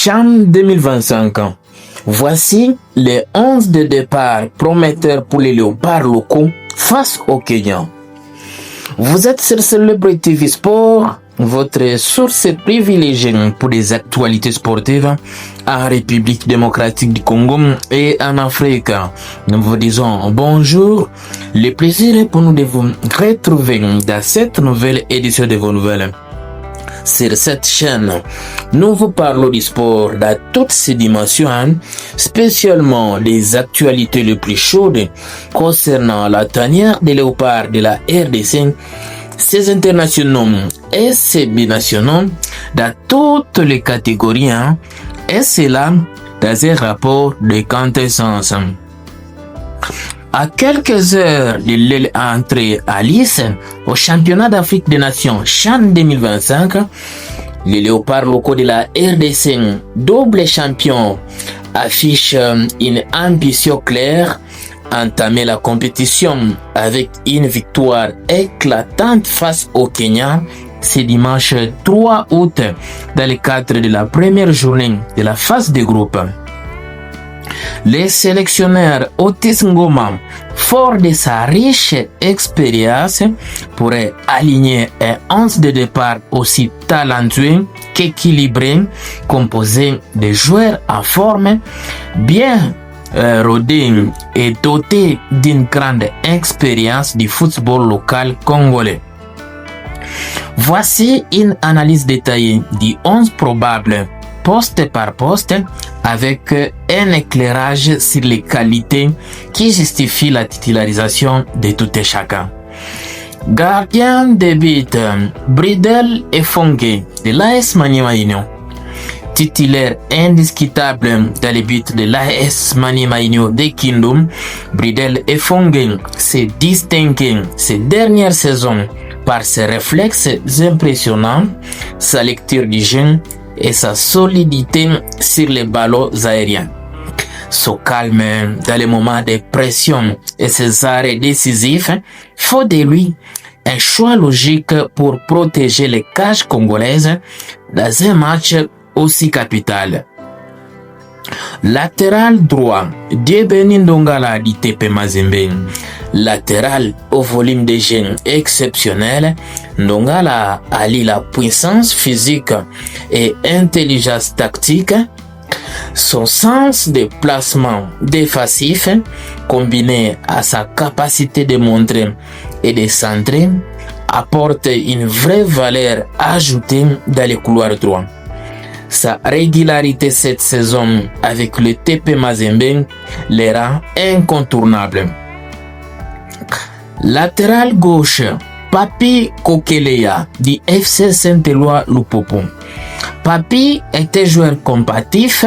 CHAN 2025. Voici les 11 de départ prometteurs pour les léopards locaux face au Kenya. Vous êtes sur Celebrity TV Sport, votre source privilégiée pour des actualités sportives en République démocratique du Congo et en Afrique. Nous vous disons bonjour. Le plaisir est pour nous de vous retrouver dans cette nouvelle édition de vos nouvelles. Sur cette chaîne, nous vous parlons du sport dans toutes ses dimensions, spécialement les actualités les plus chaudes concernant la tanière des léopards de la RDC, ses internationaux et ses binationaux dans toutes les catégories, et cela dans un rapport de quintessence. À quelques heures de l'entrée à Nice au championnat d'Afrique des Nations CHAN 2025, les léopards locaux de la RDC, double champion, affichent une ambition claire, entamer la compétition avec une victoire éclatante face au Kenya ce dimanche 3 août dans le cadre de la première journée de la phase de groupe. Le sélectionneur Otis Ngoma, fort de sa riche expérience, pourrait aligner un 11 de départ aussi talentueux qu'équilibré, composé de joueurs en forme, bien rodés et dotés d'une grande expérience du football local congolais. Voici une analyse détaillée du 11 probable poste par poste avec un éclairage sur les qualités qui justifient la titularisation de tout et chacun. Gardien de but, Bridel Efongue de l'AS Maniema Union. Titulaire indiscutable dans les buts de l'AS Maniema Union de Kindoum, Bridel Efongue s'est distingué ces dernières saisons par ses réflexes impressionnants, sa lecture du jeu et sa solidité sur les ballons aériens. Son calme dans les moments de pression et ses arrêts décisifs font de lui un choix logique pour protéger les cages congolaises dans un match aussi capital. Latéral droit, Diebeni Ndongala du TP Mazembe. Latéral au volume de jeu exceptionnel, Ndongala allie la puissance physique et intelligence tactique. Son sens de placement défensif, combiné à sa capacité de montrer et de centrer, apporte une vraie valeur ajoutée dans les couloirs droits. Sa régularité cette saison avec le TP Mazembe les rend incontournables. Latéral gauche, Papi Kokeleya du FC Saint-Éloi Lupopo. Papi était joueur combatif,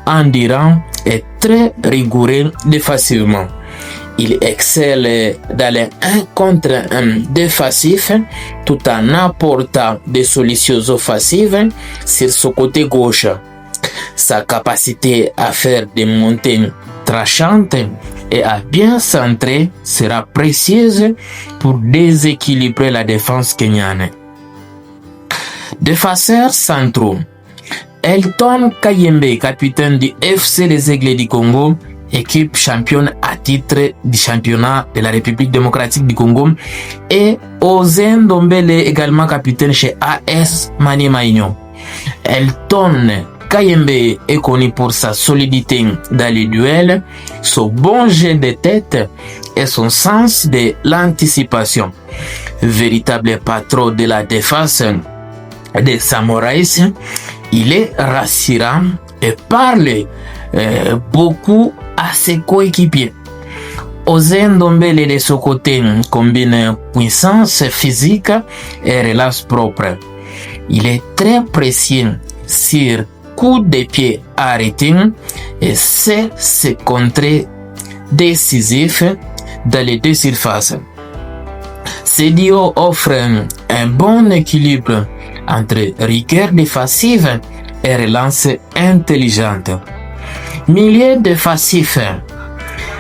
endurant et très rigoureux défensivement. Il excelle dans les 1 contre 1 défensif tout en apportant des solutions offensives sur son côté gauche. Sa capacité à faire des montées tranchantes et à bien centrer sera précieuse pour déséquilibrer la défense kenyane. Défenseurs centraux, Elton Kayembe, capitaine du FC des Aigles du Congo, équipe championne à titre du championnat de la République démocratique du Congo, et Ozen Dombele, également capitaine chez AS Maniema Union. Elton Kayembe est connu pour sa solidité dans les duels, son bon jeu de tête et son sens de l'anticipation. Véritable patron de la défense des Samouraïs, il est rassurant et parle beaucoup à ses coéquipiers. Ozen Dombele de son côté combine puissance physique et relance propre. Il est très précis sur coup de pied arrêté et sait se contrer décisif dans les deux surfaces. Ce duo offre un bon équilibre entre rigueur défensive et relance intelligente. Milieu défensif,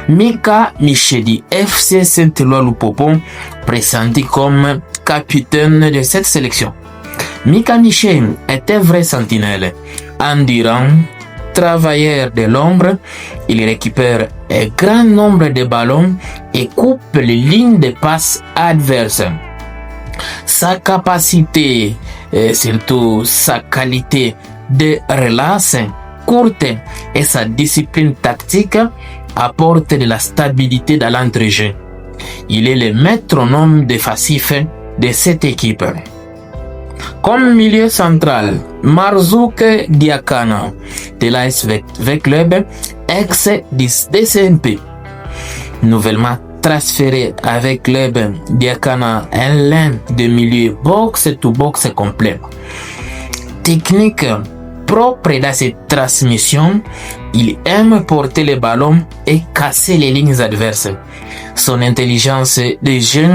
Mika Michedi, FC Saint-Éloi Lupopo, pressenti comme capitaine de cette sélection. Mika Michel est un vrai sentinelle, endurant, travailleur de l'ombre, il récupère un grand nombre de ballons et coupe les lignes de passe adverses. Sa capacité et surtout sa qualité de relance courte et sa discipline tactique apportent de la stabilité dans l'entrejeu. Il est le métronome défensif de cette équipe. Comme milieu central, Marzouk Diakana de l'AS Club, ex-DCNP, nouvellement transféré avec Club Diakana, un lin de milieu box-to-box complet. Technique propre dans cette transmission, il aime porter le ballon et casser les lignes adverses. Son intelligence de jeu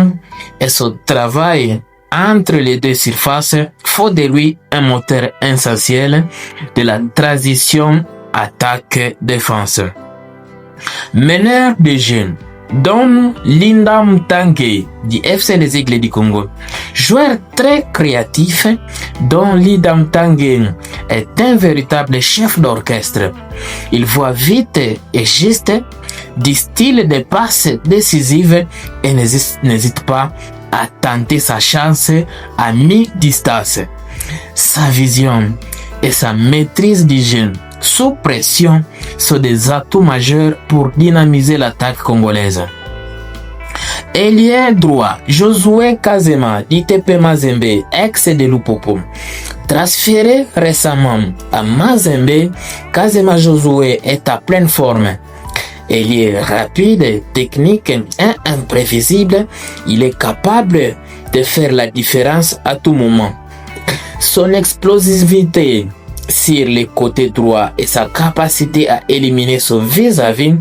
et son travail entre les deux surfaces font de lui un moteur essentiel de la transition attaque-défense. Meneur de jeu, Don Lindam Tanguay du FC Les Aigles du Congo. Joueur très créatif, Don Lindam Tanguay est un véritable chef d'orchestre. Il voit vite et juste, du style de passe décisive et n'hésite pas à tenter sa chance à mi-distance. Sa vision et sa maîtrise du jeu sous pression sont des atouts majeurs pour dynamiser l'attaque congolaise. Ailier droit, Josué Kazema d'ITP Mazembe, ex de Lupopo. Transféré récemment à Mazembe, Kazema Josué est à pleine forme. Ailier rapide, technique et imprévisible, il est capable de faire la différence à tout moment. Son explosivité sur les côtés droits et sa capacité à éliminer son vis-à-vis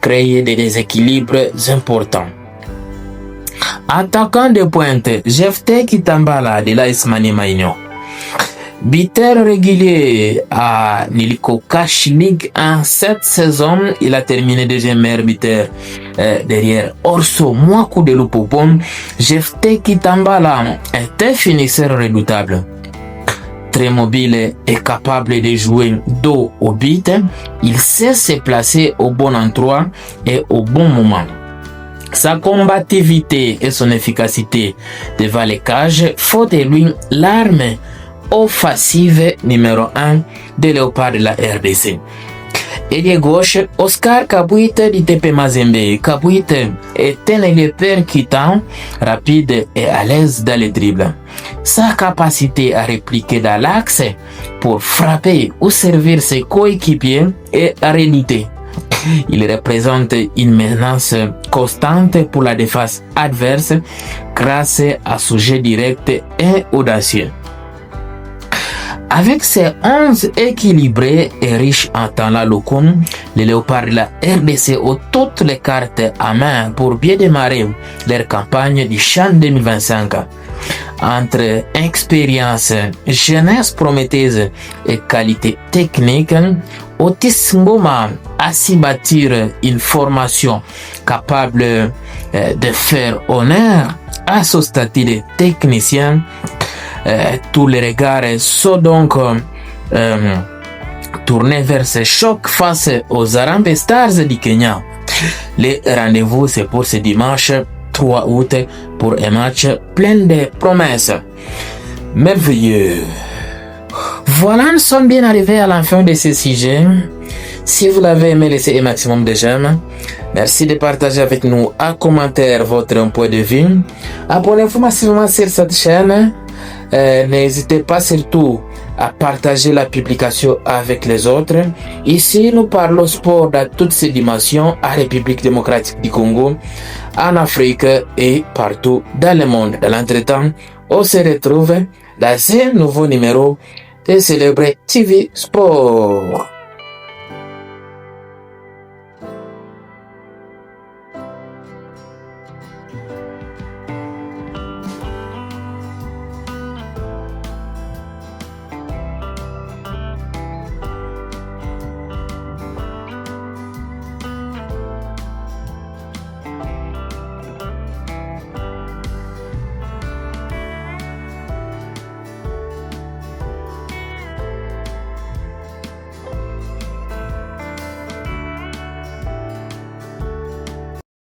créent des déséquilibres importants. Attaquant de pointe, Jephté Kitambala de l'AS Maniema Union. Buteur régulier à Niliko Cash League en cette saison, il a terminé deuxième meilleur buteur derrière Orso Mwaku de Lupopom. Jephté Kitambala est un finisseur redoutable. Très mobile et capable de jouer dos au but, il sait se placer au bon endroit et au bon moment. Sa combativité et son efficacité devant les cages font de lui l'arme offensive numéro 1 des Léopards de la RDC. Ailier gauche, Oscar Kabouite d'ITP Mazembe. Kabouite est un ailier percutant, rapide et à l'aise dans les dribbles. Sa capacité à répliquer dans l'axe pour frapper ou servir ses coéquipiers est redoutée. Il représente une menace constante pour la défense adverse grâce à son jeu direct et audacieux. Avec ses 11 équilibrés et riches en talents locaux, les Léopards de la RDC ont toutes les cartes à main pour bien démarrer leur campagne du CHAN 2025. Entre expérience, jeunesse prometteuse et qualité technique, Otis Ngoma a su bâtir une formation capable de faire honneur à son statut de technicien. Tous les regards sont donc tournés vers ce choc face aux Harambee Stars du Kenya. Le rendez-vous c'est pour ce dimanche 3 août pour un match plein de promesses. Merveilleux. Voilà, nous sommes bien arrivés à la fin de ce sujet. Si vous l'avez aimé, laissez un maximum de j'aime. Merci de partager avec nous en commentaire votre point de vue. Abonnez-vous massivement sur cette chaîne. N'hésitez pas surtout à partager la publication avec les autres. Ici, nous parlons sport dans toutes ses dimensions en République démocratique du Congo, en Afrique et partout dans le monde. Dans l'entretemps, on se retrouve dans un nouveau numéro de Célébrer TV Sport.